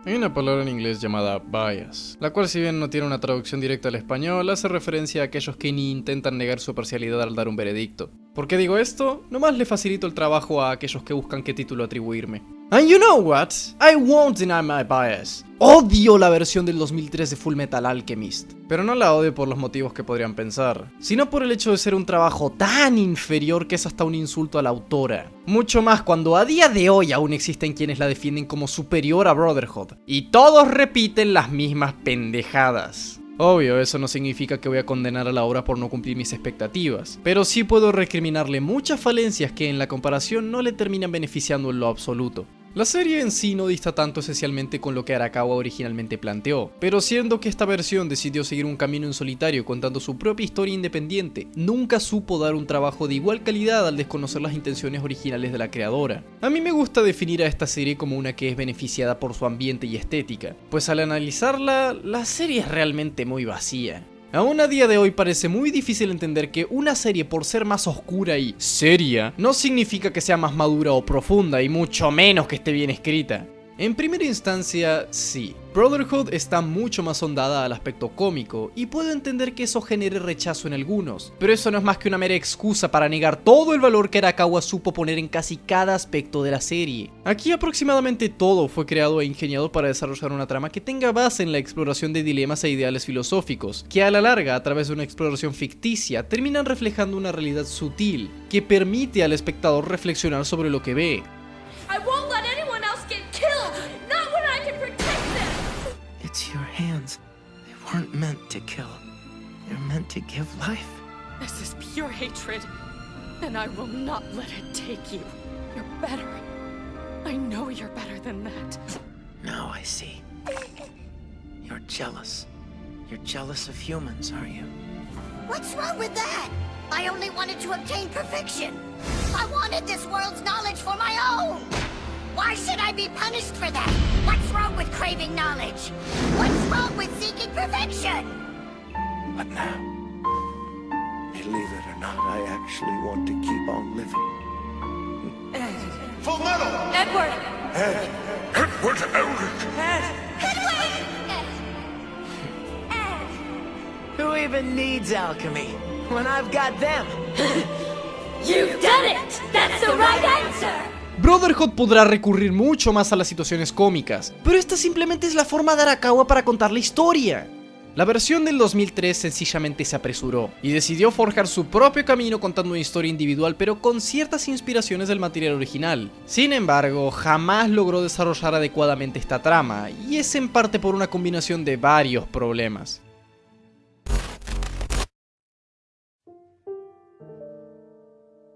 Hay una palabra en inglés llamada bias, la cual, si bien no tiene una traducción directa al español, hace referencia a aquellos que ni intentan negar su parcialidad al dar un veredicto. ¿Por qué digo esto? Nomás le facilito el trabajo a aquellos que buscan qué título atribuirme. And you know what? I won't deny my bias. Odio la versión del 2003 de Fullmetal Alchemist. Pero no la odio por los motivos que podrían pensar, sino por el hecho de ser un trabajo tan inferior que es hasta un insulto a la autora. Mucho más cuando a día de hoy aún existen quienes la defienden como superior a Brotherhood. Y todos repiten las mismas pendejadas. Obvio, eso no significa que voy a condenar a la obra por no cumplir mis expectativas, pero sí puedo recriminarle muchas falencias que en la comparación no le terminan beneficiando en lo absoluto. La serie en sí no dista tanto esencialmente con lo que Arakawa originalmente planteó, pero siendo que esta versión decidió seguir un camino en solitario contando su propia historia independiente, nunca supo dar un trabajo de igual calidad al desconocer las intenciones originales de la creadora. A mí me gusta definir a esta serie como una que es beneficiada por su ambiente y estética, pues al analizarla, la serie es realmente muy vacía. Aún a día de hoy parece muy difícil entender que una serie, por ser más oscura y seria, no significa que sea más madura o profunda, y mucho menos que esté bien escrita. En primera instancia, sí, Brotherhood está mucho más ondada al aspecto cómico, y puedo entender que eso genere rechazo en algunos, pero eso no es más que una mera excusa para negar todo el valor que Arakawa supo poner en casi cada aspecto de la serie. Aquí aproximadamente todo fue creado e ingeniado para desarrollar una trama que tenga base en la exploración de dilemas e ideales filosóficos, que a la larga, a través de una exploración ficticia, terminan reflejando una realidad sutil, que permite al espectador reflexionar sobre lo que ve. It's your hands. They weren't meant to kill. They're meant to give life. This is pure hatred, and I will not let it take you. You're better. I know you're better than that. Now I see. You're jealous. You're jealous of humans, are you? What's wrong with that? I only wanted to obtain perfection. I wanted this world's knowledge for my own. Why should I be punished for that? What's wrong with craving knowledge? What's wrong with seeking perfection? But now, believe it or not, I actually want to keep on living. Full Metal! Edward! Edward Elric! Who even needs alchemy when I've got them? You've done it! That's the right answer! Brotherhood podrá recurrir mucho más a las situaciones cómicas, pero esta simplemente es la forma de Arakawa para contar la historia. La versión del 2003 sencillamente se apresuró y decidió forjar su propio camino contando una historia individual, pero con ciertas inspiraciones del material original. Sin embargo, jamás logró desarrollar adecuadamente esta trama, y es en parte por una combinación de varios problemas.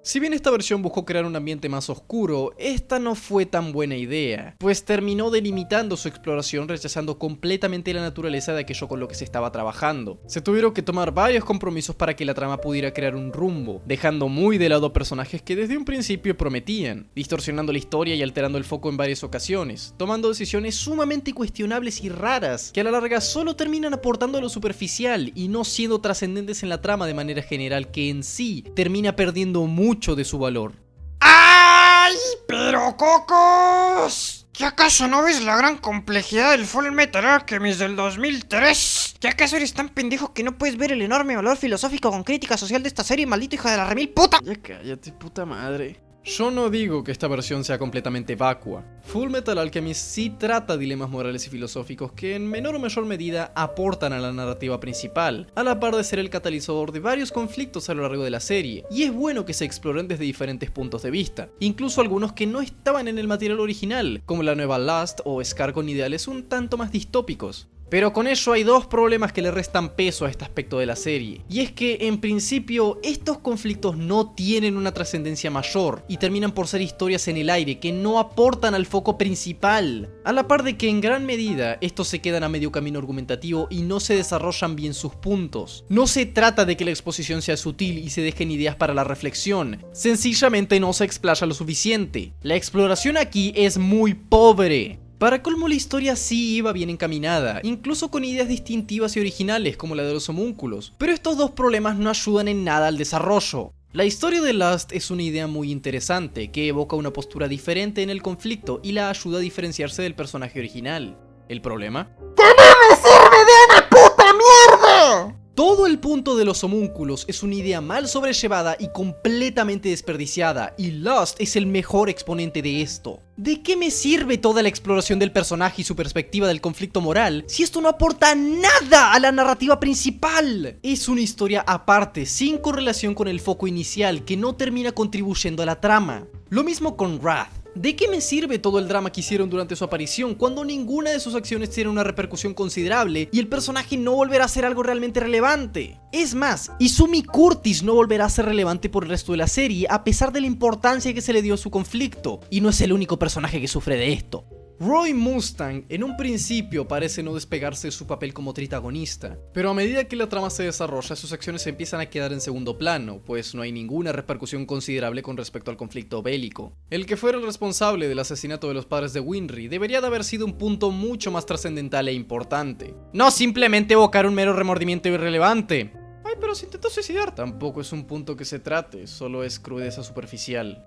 Si bien esta versión buscó crear un ambiente más oscuro, esta no fue tan buena idea, pues terminó delimitando su exploración, rechazando completamente la naturaleza de aquello con lo que se estaba trabajando. Se tuvieron que tomar varios compromisos para que la trama pudiera crear un rumbo, dejando muy de lado personajes que desde un principio prometían, distorsionando la historia y alterando el foco en varias ocasiones, tomando decisiones sumamente cuestionables y raras, que a la larga solo terminan aportando a lo superficial y no siendo trascendentes en la trama de manera general, que en sí termina perdiendo mucho de su valor. ¡Ay, pero cocos! ¿Ya acaso no ves la gran complejidad del Fullmetal Alchemist del 2003? ¿Ya acaso eres tan pendejo que no puedes ver el enorme valor filosófico con crítica social de esta serie, maldito hijo de la remil puta? Ya cállate, puta madre. Yo no digo que esta versión sea completamente vacua. Fullmetal Alchemist sí trata dilemas morales y filosóficos que en menor o mayor medida aportan a la narrativa principal, a la par de ser el catalizador de varios conflictos a lo largo de la serie, y es bueno que se exploren desde diferentes puntos de vista, incluso algunos que no estaban en el material original, como la nueva Lust o Scar con ideales un tanto más distópicos. Pero con ello hay dos problemas que le restan peso a este aspecto de la serie, y es que en principio estos conflictos no tienen una trascendencia mayor y terminan por ser historias en el aire que no aportan al foco principal, a la par de que en gran medida estos se quedan a medio camino argumentativo y no se desarrollan bien sus puntos. No se trata de que la exposición sea sutil y se dejen ideas para la reflexión, sencillamente no se explaya lo suficiente. La exploración aquí es muy pobre. Para colmo, la historia sí iba bien encaminada, incluso con ideas distintivas y originales como la de los homúnculos, pero estos dos problemas no ayudan en nada al desarrollo. La historia de Lust es una idea muy interesante, que evoca una postura diferente en el conflicto y la ayuda a diferenciarse del personaje original. ¿El problema? ¡Que no me sirve de una puta mierda! Todo el punto de los homúnculos es una idea mal sobrellevada y completamente desperdiciada, y Lost es el mejor exponente de esto. ¿De qué me sirve toda la exploración del personaje y su perspectiva del conflicto moral si esto no aporta nada a la narrativa principal? Es una historia aparte, sin correlación con el foco inicial, que no termina contribuyendo a la trama. Lo mismo con Wrath. ¿De qué me sirve todo el drama que hicieron durante su aparición cuando ninguna de sus acciones tiene una repercusión considerable y el personaje no volverá a ser algo realmente relevante? Es más, Izumi Curtis no volverá a ser relevante por el resto de la serie a pesar de la importancia que se le dio a su conflicto, y no es el único personaje que sufre de esto. Roy Mustang en un principio parece no despegarse de su papel como tritagonista, pero a medida que la trama se desarrolla, sus acciones empiezan a quedar en segundo plano, pues no hay ninguna repercusión considerable con respecto al conflicto bélico. El que fuera el responsable del asesinato de los padres de Winry debería de haber sido un punto mucho más trascendental e importante, no simplemente evocar un mero remordimiento irrelevante. Ay, pero se intentó suicidar. Tampoco es un punto que se trate, solo es crudeza superficial.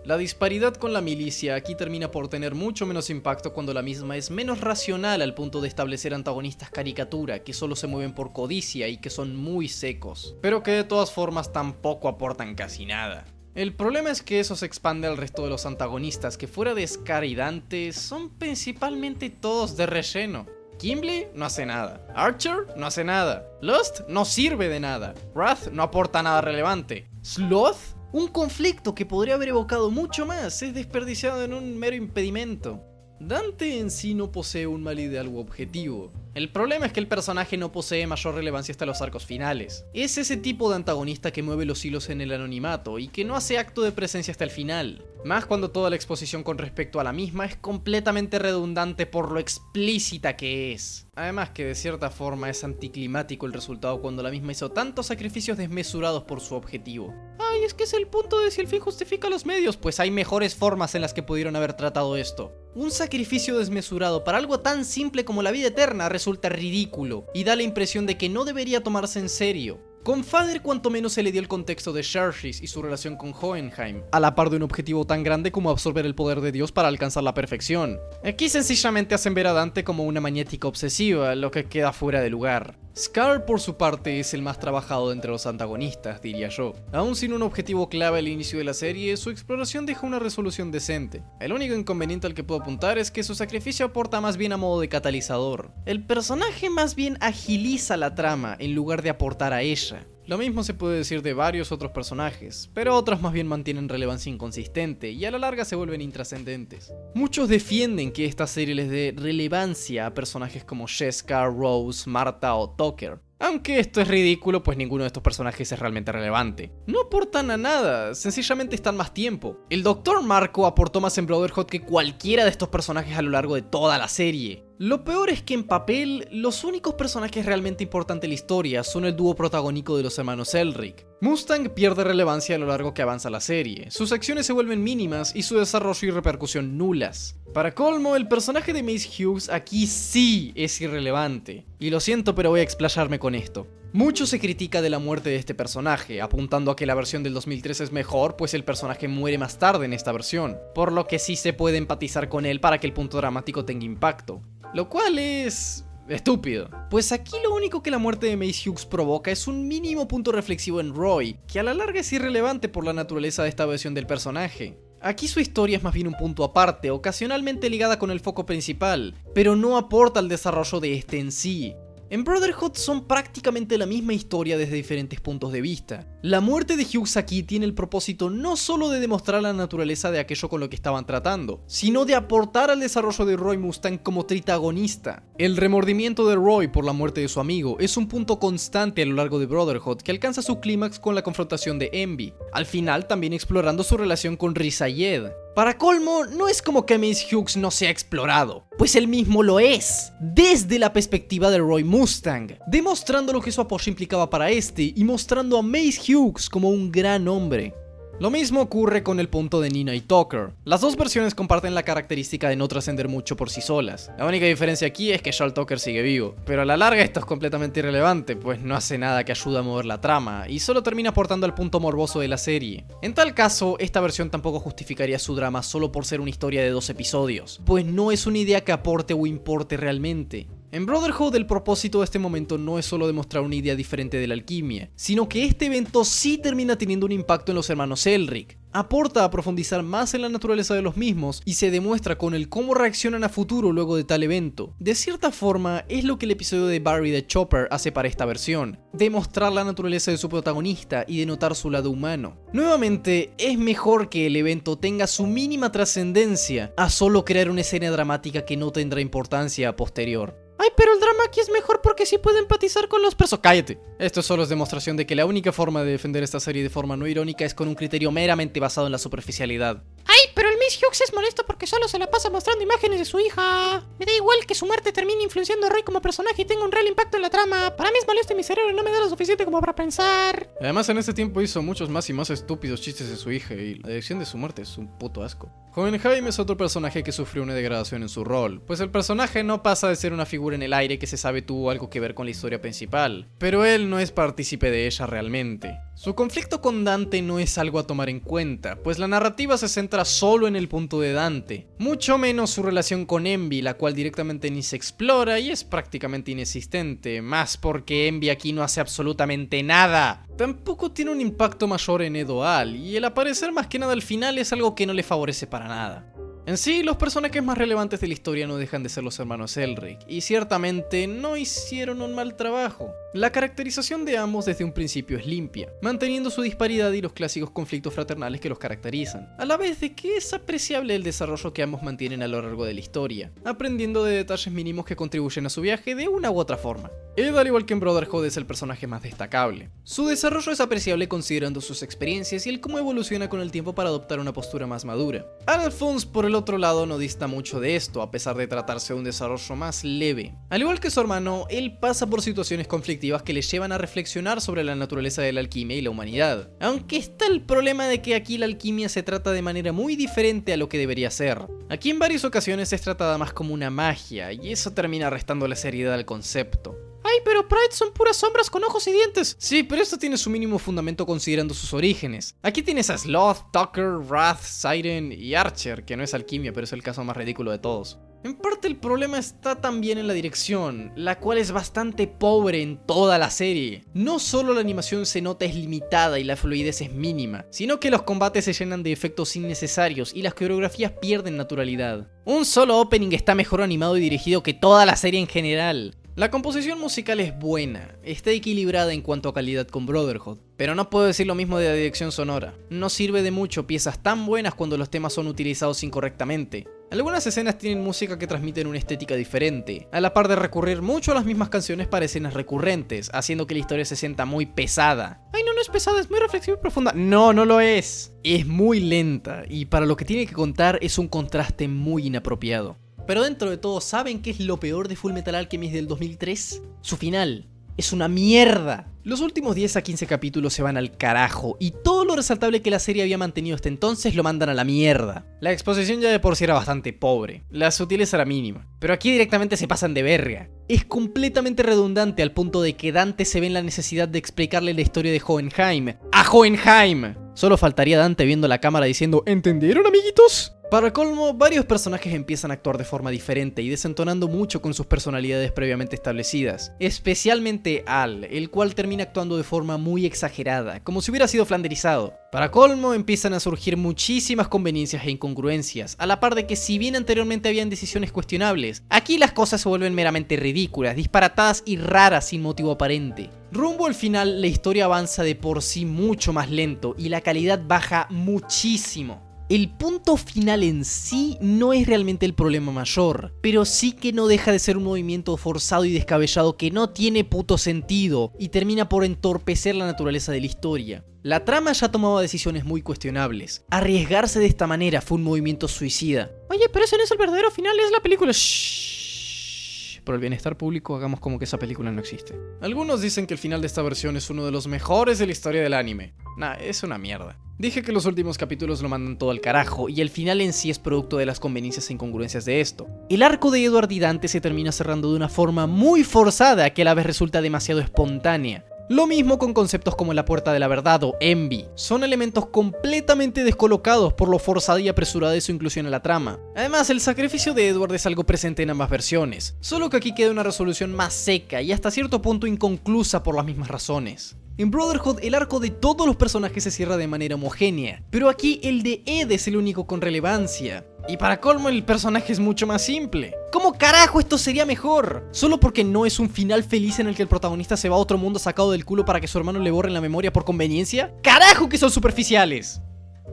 La disparidad con la milicia aquí termina por tener mucho menos impacto cuando la misma es menos racional al punto de establecer antagonistas caricatura que solo se mueven por codicia y que son muy secos, pero que de todas formas tampoco aportan casi nada. El problema es que eso se expande al resto de los antagonistas que fuera de Scar y Dante son principalmente todos de relleno. Gimli no hace nada, Archer no hace nada, Lust no sirve de nada, Wrath no aporta nada relevante, Sloth, un conflicto que podría haber evocado mucho más, es desperdiciado en un mero impedimento. Dante en sí no posee un mal ideal u objetivo. El problema es que el personaje no posee mayor relevancia hasta los arcos finales. Es ese tipo de antagonista que mueve los hilos en el anonimato y que no hace acto de presencia hasta el final. Más cuando toda la exposición con respecto a la misma es completamente redundante por lo explícita que es. Además que de cierta forma es anticlimático el resultado cuando la misma hizo tantos sacrificios desmesurados por su objetivo. Ay, es que es el punto de si el fin justifica los medios, pues hay mejores formas en las que pudieron haber tratado esto. Un sacrificio desmesurado para algo tan simple como la vida eterna resulta ridículo y da la impresión de que no debería tomarse en serio. Con Father cuanto menos se le dio el contexto de Xerxes y su relación con Hohenheim, a la par de un objetivo tan grande como absorber el poder de Dios para alcanzar la perfección. Aquí sencillamente hacen ver a Dante como una maniática obsesiva, lo que queda fuera de lugar. Scar por su parte es el más trabajado de entre los antagonistas, diría yo. Aún sin un objetivo clave al inicio de la serie, su exploración deja una resolución decente. El único inconveniente al que puedo apuntar es que su sacrificio aporta más bien a modo de catalizador. El personaje más bien agiliza la trama en lugar de aportar a ella. Lo mismo se puede decir de varios otros personajes, pero otros más bien mantienen relevancia inconsistente y a la larga se vuelven intrascendentes. Muchos defienden que esta serie les dé relevancia a personajes como Sheska, Rose, Martha o Tucker. Aunque esto es ridículo, pues ninguno de estos personajes es realmente relevante. No aportan a nada, sencillamente están más tiempo. El Dr. Marco aportó más en Brotherhood que cualquiera de estos personajes a lo largo de toda la serie. Lo peor es que en papel, los únicos personajes realmente importantes en la historia son el dúo protagónico de los hermanos Elric. Mustang pierde relevancia a lo largo que avanza la serie, sus acciones se vuelven mínimas y su desarrollo y repercusión nulas. Para colmo, el personaje de Mace Hughes aquí sí es irrelevante. Y lo siento, pero voy a explayarme con esto. Mucho se critica de la muerte de este personaje, apuntando a que la versión del 2003 es mejor, pues el personaje muere más tarde en esta versión, por lo que sí se puede empatizar con él para que el punto dramático tenga impacto. Lo cual es estúpido, pues aquí lo único que la muerte de Mace Hughes provoca es un mínimo punto reflexivo en Roy, que a la larga es irrelevante por la naturaleza de esta versión del personaje. Aquí su historia es más bien un punto aparte, ocasionalmente ligada con el foco principal, pero no aporta al desarrollo de este en sí. En Brotherhood son prácticamente la misma historia desde diferentes puntos de vista. La muerte de Hughes aquí tiene el propósito no solo de demostrar la naturaleza de aquello con lo que estaban tratando, sino de aportar al desarrollo de Roy Mustang como tritagonista. El remordimiento de Roy por la muerte de su amigo es un punto constante a lo largo de Brotherhood que alcanza su clímax con la confrontación de Envy, al final también explorando su relación con Riz Ahmed. Para colmo, no es como que Mace Hughes no sea explorado, pues él mismo lo es, desde la perspectiva de Roy Mustang, demostrando lo que su apoyo implicaba para este y mostrando a Mace Hughes como un gran hombre. Lo mismo ocurre con el punto de Nina y Tucker. Las dos versiones comparten la característica de no trascender mucho por sí solas. La única diferencia aquí es que Joel Tucker sigue vivo, pero a la larga esto es completamente irrelevante, pues no hace nada que ayude a mover la trama, y solo termina aportando al punto morboso de la serie. En tal caso, esta versión tampoco justificaría su drama solo por ser una historia de 2 episodios, pues no es una idea que aporte o importe realmente. En Brotherhood el propósito de este momento no es solo demostrar una idea diferente de la alquimia, sino que este evento sí termina teniendo un impacto en los hermanos Elric. Aporta a profundizar más en la naturaleza de los mismos y se demuestra con el cómo reaccionan a futuro luego de tal evento. De cierta forma, es lo que el episodio de Barry the Chopper hace para esta versión, demostrar la naturaleza de su protagonista y denotar su lado humano. Nuevamente, es mejor que el evento tenga su mínima trascendencia a solo crear una escena dramática que no tendrá importancia a posterior. Ay, pero el drama aquí es mejor porque sí puede empatizar con los personajes. ¡Cállate! Esto solo es demostración de que la única forma de defender esta serie de forma no irónica es con un criterio meramente basado en la superficialidad. Ay, pero el Miss Hughes es molesto porque solo se la pasa mostrando imágenes de su hija. Me da igual que su muerte termine influenciando a Roy como personaje y tenga un real impacto en la trama. Para mí es molesto y mi cerebro no me da lo suficiente como para pensar. Además, en este tiempo hizo muchos más y más estúpidos chistes de su hija y la dirección de su muerte es un puto asco. Hohenheim es otro personaje que sufrió una degradación en su rol, pues el personaje no pasa de ser una figura en el aire que se sabe tuvo algo que ver con la historia principal, pero él no es partícipe de ella realmente. Su conflicto con Dante no es algo a tomar en cuenta, pues la narrativa se centra solo en el punto de Dante, mucho menos su relación con Envy, la cual directamente ni se explora y es prácticamente inexistente, más porque Envy aquí no hace absolutamente nada. Tampoco tiene un impacto mayor en Edoal, y el aparecer más que nada al final es algo que no le favorece para nada. En sí, los personajes más relevantes de la historia no dejan de ser los hermanos Elric, y ciertamente no hicieron un mal trabajo. La caracterización de ambos desde un principio es limpia, manteniendo su disparidad y los clásicos conflictos fraternales que los caracterizan, a la vez de que es apreciable el desarrollo que ambos mantienen a lo largo de la historia, aprendiendo de detalles mínimos que contribuyen a su viaje de una u otra forma. Ed, al igual que en Brotherhood, es el personaje más destacable. Su desarrollo es apreciable considerando sus experiencias y el cómo evoluciona con el tiempo para adoptar una postura más madura. Alphonse, por el otro lado, no dista mucho de esto, a pesar de tratarse de un desarrollo más leve. Al igual que su hermano, él pasa por situaciones conflictivas que le llevan a reflexionar sobre la naturaleza de la alquimia y la humanidad. Aunque está el problema de que aquí la alquimia se trata de manera muy diferente a lo que debería ser. Aquí en varias ocasiones es tratada más como una magia, y eso termina restando la seriedad al concepto. Ay, pero Pride son puras sombras con ojos y dientes. Sí, pero esto tiene su mínimo fundamento considerando sus orígenes. Aquí tienes a Sloth, Tucker, Wrath, Siren y Archer, que no es alquimia, pero es el caso más ridículo de todos. En parte el problema está también en la dirección, la cual es bastante pobre en toda la serie. No solo la animación se nota es limitada y la fluidez es mínima, sino que los combates se llenan de efectos innecesarios y las coreografías pierden naturalidad. Un solo opening está mejor animado y dirigido que toda la serie en general. La composición musical es buena, está equilibrada en cuanto a calidad con Brotherhood, pero no puedo decir lo mismo de la dirección sonora. No sirve de mucho piezas tan buenas cuando los temas son utilizados incorrectamente. Algunas escenas tienen música que transmiten una estética diferente, a la par de recurrir mucho a las mismas canciones para escenas recurrentes, haciendo que la historia se sienta muy pesada. Ay, no es pesada, es muy reflexiva y profunda. No lo es. Es muy lenta, y para lo que tiene que contar es un contraste muy inapropiado. Pero dentro de todo, ¿saben qué es lo peor de Fullmetal Alchemist del 2003? Su final. Es una mierda. Los últimos 10 a 15 capítulos se van al carajo y todo lo resaltable que la serie había mantenido hasta entonces lo mandan a la mierda. La exposición ya de por sí era bastante pobre, la sutileza era mínima, pero aquí directamente se pasan de verga. Es completamente redundante al punto de que Dante se ve en la necesidad de explicarle la historia de Hohenheim ¡a Hohenheim! Solo faltaría Dante viendo la cámara diciendo ¿entendieron, amiguitos? Para colmo, varios personajes empiezan a actuar de forma diferente y desentonando mucho con sus personalidades previamente establecidas, especialmente Al, el cual termina actuando de forma muy exagerada, como si hubiera sido flanderizado. Para colmo, empiezan a surgir muchísimas conveniencias e incongruencias, a la par de que si bien anteriormente habían decisiones cuestionables, aquí las cosas se vuelven meramente ridículas, disparatadas y raras sin motivo aparente. Rumbo al final, la historia avanza de por sí mucho más lento y la calidad baja muchísimo. El punto final en sí no es realmente el problema mayor, pero sí que no deja de ser un movimiento forzado y descabellado que no tiene puto sentido y termina por entorpecer la naturaleza de la historia. La trama ya tomaba decisiones muy cuestionables. Arriesgarse de esta manera fue un movimiento suicida. Oye, pero ese no es el verdadero final, es la película. Shhh. por el bienestar público hagamos como que esa película no existe. Algunos dicen que el final de esta versión es uno de los mejores de la historia del anime. Nah, es una mierda. Dije que los últimos capítulos lo mandan todo al carajo, y el final en sí es producto de las conveniencias e incongruencias de esto. El arco de Edward y Dante se termina cerrando de una forma muy forzada que a la vez resulta demasiado espontánea. Lo mismo con conceptos como la puerta de la verdad o Envy. Son elementos completamente descolocados por lo forzada y apresurada de su inclusión en la trama. Además, el sacrificio de Edward es algo presente en ambas versiones, solo que aquí queda una resolución más seca y hasta cierto punto inconclusa por las mismas razones. En Brotherhood el arco de todos los personajes se cierra de manera homogénea, pero aquí el de Ed es el único con relevancia. Y para colmo el personaje es mucho más simple. ¿Cómo carajo esto sería mejor? ¿Solo porque no es un final feliz en el que el protagonista se va a otro mundo sacado del culo para que su hermano le borre la memoria por conveniencia? ¡Carajo que son superficiales!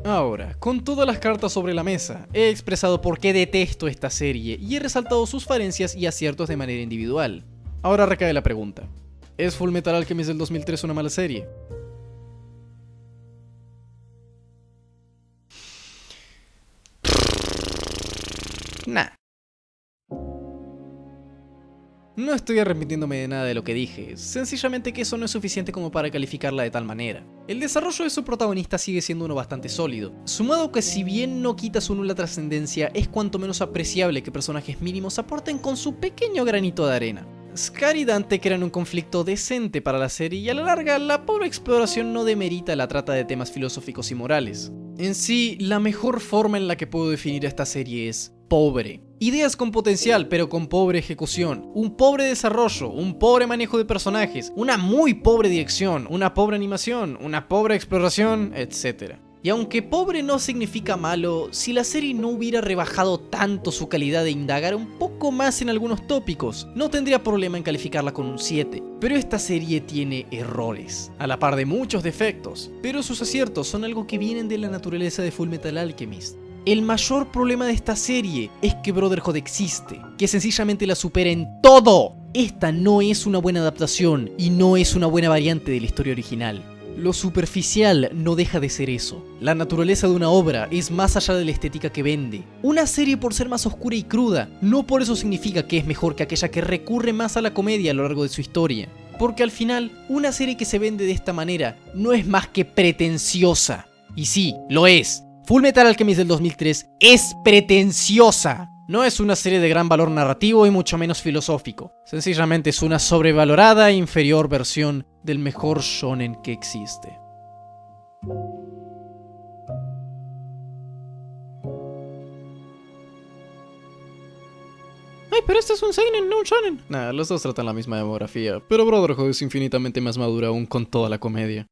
Ahora, con todas las cartas sobre la mesa, he expresado por qué detesto esta serie y he resaltado sus falencias y aciertos de manera individual. Ahora recae la pregunta. ¿Es Fullmetal Alchemist del 2003 una mala serie? Nah. No estoy arrepintiéndome de nada de lo que dije, sencillamente que eso no es suficiente como para calificarla de tal manera. El desarrollo de su protagonista sigue siendo uno bastante sólido, sumado que si bien no quita su nula trascendencia, es cuanto menos apreciable que personajes mínimos aporten con su pequeño granito de arena. Scar y Dante crean un conflicto decente para la serie y a la larga la pobre exploración no demerita la trata de temas filosóficos y morales. En sí, la mejor forma en la que puedo definir a esta serie es pobre. Ideas con potencial pero con pobre ejecución, un pobre desarrollo, un pobre manejo de personajes, una muy pobre dirección, una pobre animación, una pobre exploración, etc. Y aunque pobre no significa malo, si la serie no hubiera rebajado tanto su calidad de indagar un poco más en algunos tópicos, no tendría problema en calificarla con un 7. Pero esta serie tiene errores, a la par de muchos defectos, pero sus aciertos son algo que vienen de la naturaleza de Fullmetal Alchemist. El mayor problema de esta serie es que Brotherhood existe, que sencillamente la supera en todo. Esta no es una buena adaptación y no es una buena variante de la historia original. Lo superficial no deja de ser eso. La naturaleza de una obra es más allá de la estética que vende. Una serie por ser más oscura y cruda, no por eso significa que es mejor que aquella que recurre más a la comedia a lo largo de su historia. Porque al final, una serie que se vende de esta manera no es más que pretenciosa. Y sí, lo es. Fullmetal Alchemist del 2003 es pretenciosa. No es una serie de gran valor narrativo y mucho menos filosófico. Sencillamente es una sobrevalorada e inferior versión del mejor shonen que existe. Ay, pero este es un seinen, no un shonen. Nah, los dos tratan la misma demografía, pero Brotherhood es infinitamente más madura aún con toda la comedia.